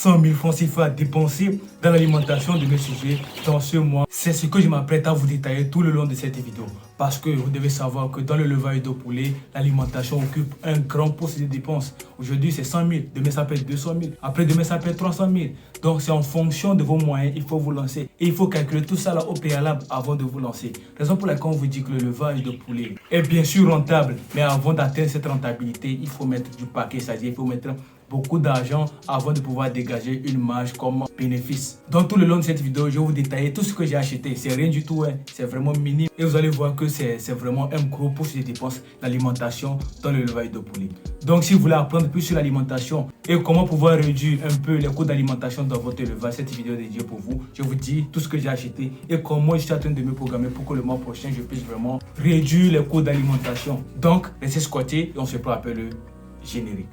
100 000 francs CFA dépensés dans l'alimentation de mes sujets dans ce mois. C'est ce que je m'apprête à vous détailler tout le long de cette vidéo. Parce que vous devez savoir que dans le levage de poulet, l'alimentation occupe un grand poste de dépenses. Aujourd'hui, c'est 100 000. Demain, ça peut être 200 000. Après, demain, ça peut être 300 000. Donc, c'est en fonction de vos moyens, il faut vous lancer. Et il faut calculer tout ça là au préalable avant de vous lancer. Raison pour laquelle on vous dit que le levage de poulet est bien sûr rentable. Mais avant d'atteindre cette rentabilité, il faut mettre du paquet. C'est-à-dire, il faut mettre beaucoup d'argent avant de pouvoir dégager une marge comme bénéfice. Donc tout le long de cette vidéo, je vais vous détailler tout ce que j'ai acheté. C'est rien du tout, hein. C'est vraiment minime. Et vous allez voir que c'est vraiment un gros poste de dépenses l'alimentation dans le levage de poulet. Donc si vous voulez apprendre plus sur l'alimentation et comment pouvoir réduire un peu les coûts d'alimentation dans votre élevage, cette vidéo est dédiée pour vous. Je vous dis tout ce que j'ai acheté et comment je suis en train de me programmer pour que le mois prochain, je puisse vraiment réduire les coûts d'alimentation. Donc restez squattés et on se prend après le générique.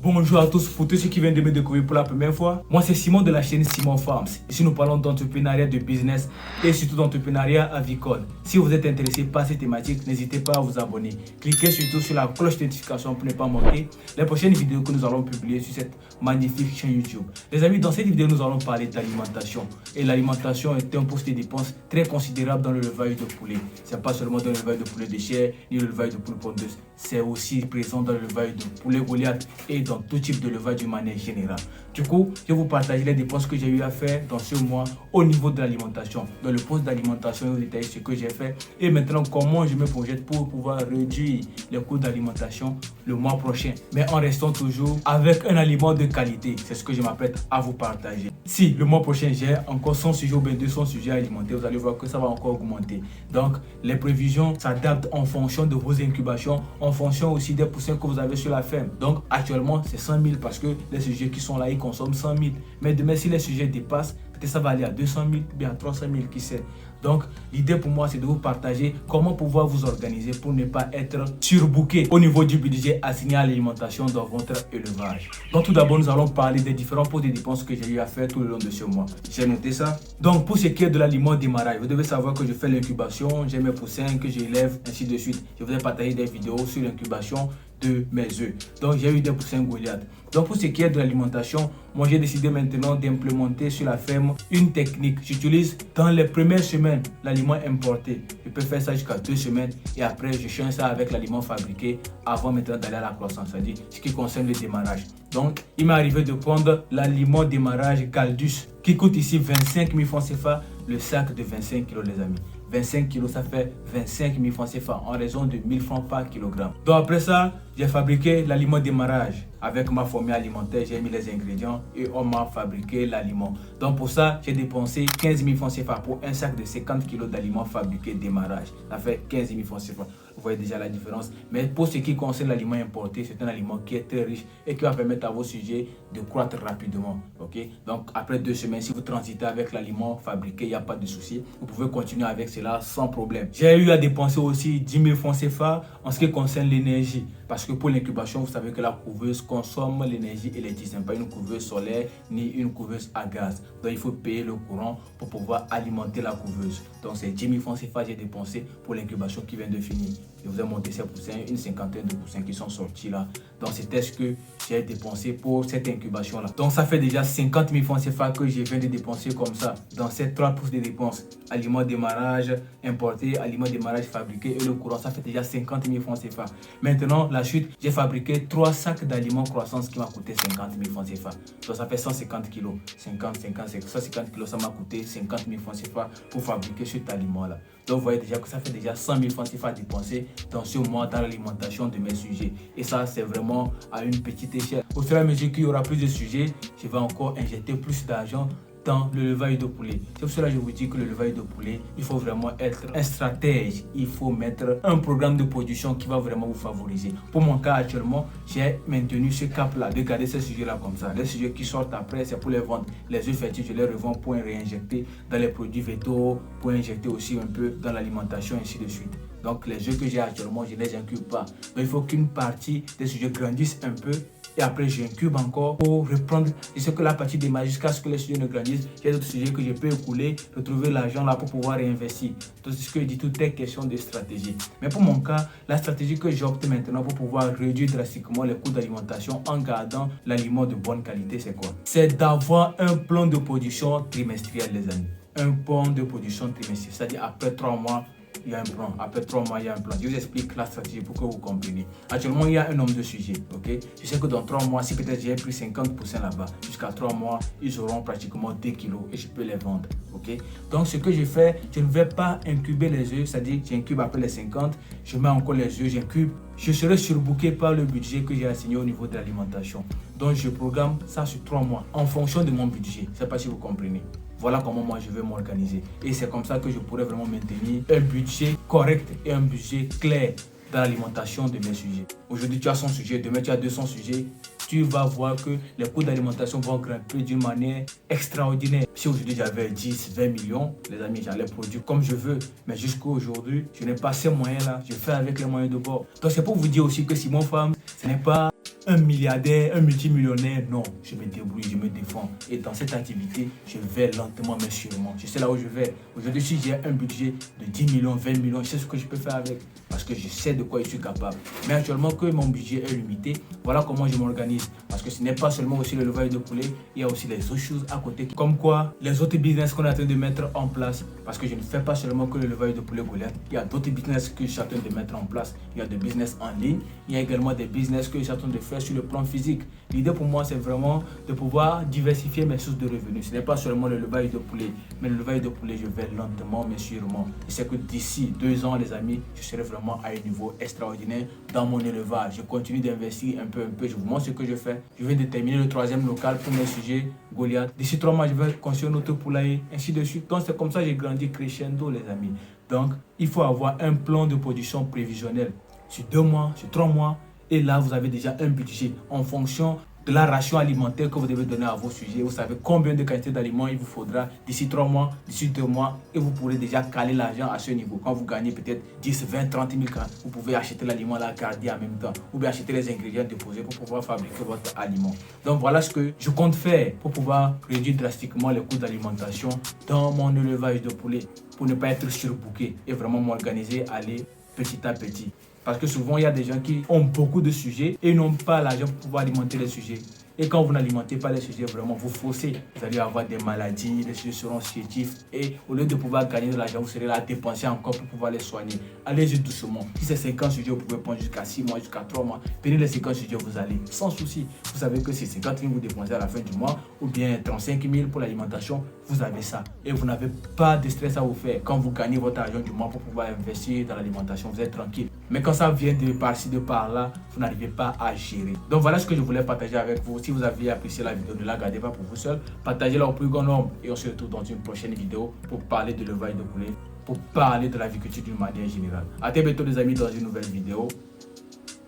Bonjour à tous, pour tous ceux qui viennent de me découvrir pour la première fois, moi c'est Simon de la chaîne Simon Farms. Ici nous parlons d'entrepreneuriat de business et surtout d'entrepreneuriat avicole. Si vous êtes intéressé par ces thématiques, n'hésitez pas à vous abonner. Cliquez surtout sur la cloche de notification pour ne pas manquer les prochaines vidéos que nous allons publier sur cette magnifique chaîne YouTube. Les amis, dans cette vidéo nous allons parler d'alimentation. Et l'alimentation est un poste de dépense très considérable dans le levage de poulet. C'est pas seulement dans le levage de poulet de chair, ni le levage de poulet pondeuse. C'est aussi présent dans le levage de poulet Goliath et dans tout type de levage d'une manière générale. Du coup, je vais vous partager les dépenses que j'ai eu à faire dans ce mois au niveau de l'alimentation. Dans le poste d'alimentation, je vais vous détailler ce que j'ai fait et maintenant comment je me projette pour pouvoir réduire les coûts d'alimentation le mois prochain. Mais en restant toujours avec un aliment de qualité. C'est ce que je m'apprête à vous partager. Si le mois prochain j'ai encore 100 sujets ou bien 200 sujets alimentaires, vous allez voir que ça va encore augmenter. Donc, les prévisions s'adaptent en fonction de vos incubations, en fonction aussi des poussins que vous avez sur la ferme. Donc, actuellement, c'est 100 000 parce que les sujets qui sont là, ils consomment 100 000. Mais demain, si les sujets dépassent, peut-être ça va aller à 200 000, bien à 300 000, qui sait. Donc, l'idée pour moi, c'est de vous partager comment pouvoir vous organiser pour ne pas être surbooké au niveau du budget assigné à l'alimentation dans votre élevage. Donc, tout d'abord, nous allons parler des différents postes de dépenses que j'ai eu à faire tout le long de ce mois. J'ai noté ça. Donc, pour ce qui est de l'aliment démarrage, vous devez savoir que je fais l'incubation, j'ai mes poussins que j'élève, ainsi de suite. Je vous ai partagé des vidéos sur l'incubation de mes œufs. Donc, j'ai eu des poussins Goliath. Donc, pour ce qui est de l'alimentation, moi, j'ai décidé maintenant d'implémenter sur la ferme une technique. J'utilise dans les premières semaines l'aliment importé. Je peux faire ça jusqu'à 2 semaines et après, je change ça avec l'aliment fabriqué avant maintenant d'aller à la croissance, c'est-à-dire ce qui concerne le démarrage. Donc, il m'est arrivé de prendre l'aliment démarrage Galdus qui coûte ici 25 000 francs CFA, le sac de 25 kg, les amis. 25 kg, ça fait 25 000 francs CFA en raison de 1000 francs par kilogramme. Donc après ça, j'ai fabriqué l'aliment démarrage. Avec ma formule alimentaire, j'ai mis les ingrédients et on m'a fabriqué l'aliment. Donc pour ça, j'ai dépensé 15 000 francs CFA pour un sac de 50 kg d'aliments fabriqué démarrage. Ça fait 15 000 francs CFA. Vous voyez déjà la différence. Mais pour ce qui concerne l'aliment importé, c'est un aliment qui est très riche et qui va permettre à vos sujets de croître rapidement. Okay? Donc après 2 semaines, si vous transitez avec l'aliment fabriqué, il n'y a pas de souci. Vous pouvez continuer avec cela sans problème. J'ai eu à dépenser aussi 10 000 francs CFA en ce qui concerne l'énergie. Parce que pour l'incubation, vous savez que la couveuse consomme l'énergie électrique. Ce n'est pas une couveuse solaire ni une couveuse à gaz. Donc il faut payer le courant pour pouvoir alimenter la couveuse. Donc c'est 10 000 francs CFA que j'ai dépensé pour l'incubation qui vient de finir. Je vous ai monté ces poussins, une cinquantaine de poussins qui sont sortis là. Donc c'était ce que j'ai dépensé pour cette incubation là. Donc ça fait déjà 50 000 francs CFA que je viens de dépenser comme ça dans ces 3 pousses de dépenses. Aliment démarrage importé, aliment démarrage fabriqué et le courant, ça fait déjà 50 000 francs CFA. Maintenant, la chute, j'ai fabriqué 3 sacs d'aliments croissance qui m'a coûté 50 000 francs CFA. Donc ça fait 150 kg. 150 kg, ça m'a coûté 50 000 francs CFA pour fabriquer cet aliment là. Donc vous voyez déjà que ça fait déjà 100 000 francs CFA dépensés dans ce mois dans l'alimentation de mes sujets. Et ça, c'est vraiment à une petite échelle. Au fur et à mesure qu'il y aura plus de sujets, je vais encore injecter plus d'argent dans le levage de poulet. C'est pour cela que je vous dis que le levage de poulet, il faut vraiment être un stratège. Il faut mettre un programme de production qui va vraiment vous favoriser. Pour mon cas actuellement, j'ai maintenu ce cap-là, de garder ces sujets-là comme ça. Les sujets qui sortent après, c'est pour les vendre. Les œufs fertiles, je les revends pour réinjecter dans les produits vétaux, pour injecter aussi un peu dans l'alimentation, ainsi de suite. Donc les œufs que j'ai actuellement, je ne les incube pas. Donc il faut qu'une partie des sujets grandisse un peu. Et après, j'incube encore pour reprendre ce que la partie démarre jusqu'à ce que les sujets ne grandissent. J'ai d'autres sujets que je peux écouler, retrouver l'argent là pour pouvoir réinvestir. Donc, c'est ce que je dis, tout est question de stratégie. Mais pour mon cas, la stratégie que j'opte maintenant pour pouvoir réduire drastiquement les coûts d'alimentation en gardant l'aliment de bonne qualité, c'est quoi? C'est d'avoir un plan de production trimestriel, les amis. Un plan de production trimestriel, c'est-à-dire après 3 mois, il y a un plan. Après 3 mois, il y a un plan. Je vous explique la stratégie pour que vous compreniez. Actuellement, il y a un nombre de sujets. Ok. Je sais que dans 3 mois, si peut-être j'ai pris 50% là-bas, jusqu'à 3 mois, ils auront pratiquement 2 kilos et je peux les vendre. Ok. Donc, ce que je fais, je ne vais pas incuber les œufs, c'est-à-dire j'incube après les 50, je mets encore les œufs, j'incube. Je serai surbooké par le budget que j'ai assigné au niveau de l'alimentation. Donc, je programme ça sur 3 mois en fonction de mon budget. Je ne sais pas si vous comprenez. Voilà comment moi je vais m'organiser. Et c'est comme ça que je pourrais vraiment maintenir un budget correct et un budget clair dans l'alimentation de mes sujets. Aujourd'hui, tu as 100 sujets, demain tu as 200 sujets. Tu vas voir que les coûts d'alimentation vont grimper d'une manière extraordinaire. Si aujourd'hui j'avais 10, 20 millions, les amis, j'allais produire comme je veux. Mais jusqu'à aujourd'hui, je n'ai pas ces moyens-là. Je fais avec les moyens de bord. Donc c'est pour vous dire aussi que Simon Farms, ce n'est pas un milliardaire, un multimillionnaire, non, je me débrouille, je me défends. Et dans cette activité, je vais lentement mais sûrement. Je sais là où je vais. Aujourd'hui, si j'ai un budget de 10 millions, 20 millions, je sais ce que je peux faire avec. Parce que je sais de quoi je suis capable. Mais actuellement, que mon budget est limité, voilà comment je m'organise. Parce que ce n'est pas seulement aussi le levage de poulet, il y a aussi les autres choses à côté. Comme quoi, les autres business qu'on est en train de mettre en place. Parce que je ne fais pas seulement que le levage de poulet Goliath. Il y a d'autres business que je suis en train de mettre en place. Il y a des business en ligne. Il y a également des business que je suis en train de faire sur le plan physique. L'idée pour moi, c'est vraiment de pouvoir diversifier mes sources de revenus. Ce n'est pas seulement le levage de poulet, mais le levage de poulet, je vais lentement mais sûrement. Et c'est que d'ici 2 ans, les amis, je serai vraiment à un niveau extraordinaire dans mon élevage. Je continue d'investir un peu. Je vous montre ce que je fais. Je vais déterminer le 3e local pour mes sujets Goliath. D'ici 3 mois, je vais construire un autre poulailler, ainsi de suite. Donc c'est comme ça que j'ai grandi crescendo, les amis. Donc, il faut avoir un plan de production prévisionnel sur 2 mois, sur 3 mois. Et là, vous avez déjà un budget en fonction de la ration alimentaire que vous devez donner à vos sujets. Vous savez combien de quantité d'aliments il vous faudra d'ici 3 mois, d'ici 2 mois. Et vous pourrez déjà caler l'argent à ce niveau. Quand vous gagnez peut-être 10, 20, 30 000 francs, vous pouvez acheter l'aliment là, garder en même temps. Ou bien acheter les ingrédients déposés pour pouvoir fabriquer votre aliment. Donc voilà ce que je compte faire pour pouvoir réduire drastiquement les coûts d'alimentation dans mon élevage de poulet. Pour ne pas être surbooké et vraiment m'organiser, aller petit à petit. Parce que souvent, il y a des gens qui ont beaucoup de sujets et n'ont pas l'argent pour pouvoir alimenter les sujets. Et quand vous n'alimentez pas les sujets, vraiment, vous forcez. Vous allez avoir des maladies, les sujets seront chétifs. Et au lieu de pouvoir gagner de l'argent, vous serez là à dépenser encore pour pouvoir les soigner. Allez-y doucement. Si c'est 50 sujets, vous pouvez prendre jusqu'à 6 mois, jusqu'à 3 mois. Prenez les 50 sujets, vous allez sans souci. Vous savez que c'est 50 000 que vous dépensez à la fin du mois ou bien 35 000 pour l'alimentation. Vous avez ça. Et vous n'avez pas de stress à vous faire. Quand vous gagnez votre argent du mois pour pouvoir investir dans l'alimentation, vous êtes tranquille. Mais quand ça vient de par-ci, de par-là, vous n'arrivez pas à gérer. Donc voilà ce que je voulais partager avec vous. Si vous avez apprécié la vidéo, ne la gardez pas pour vous seul. Partagez-la au plus grand nombre. Et on se retrouve dans une prochaine vidéo pour parler de l'élevage de poulet, pour parler de l'agriculture d'une manière générale. À très bientôt les amis dans une nouvelle vidéo.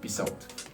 Peace out.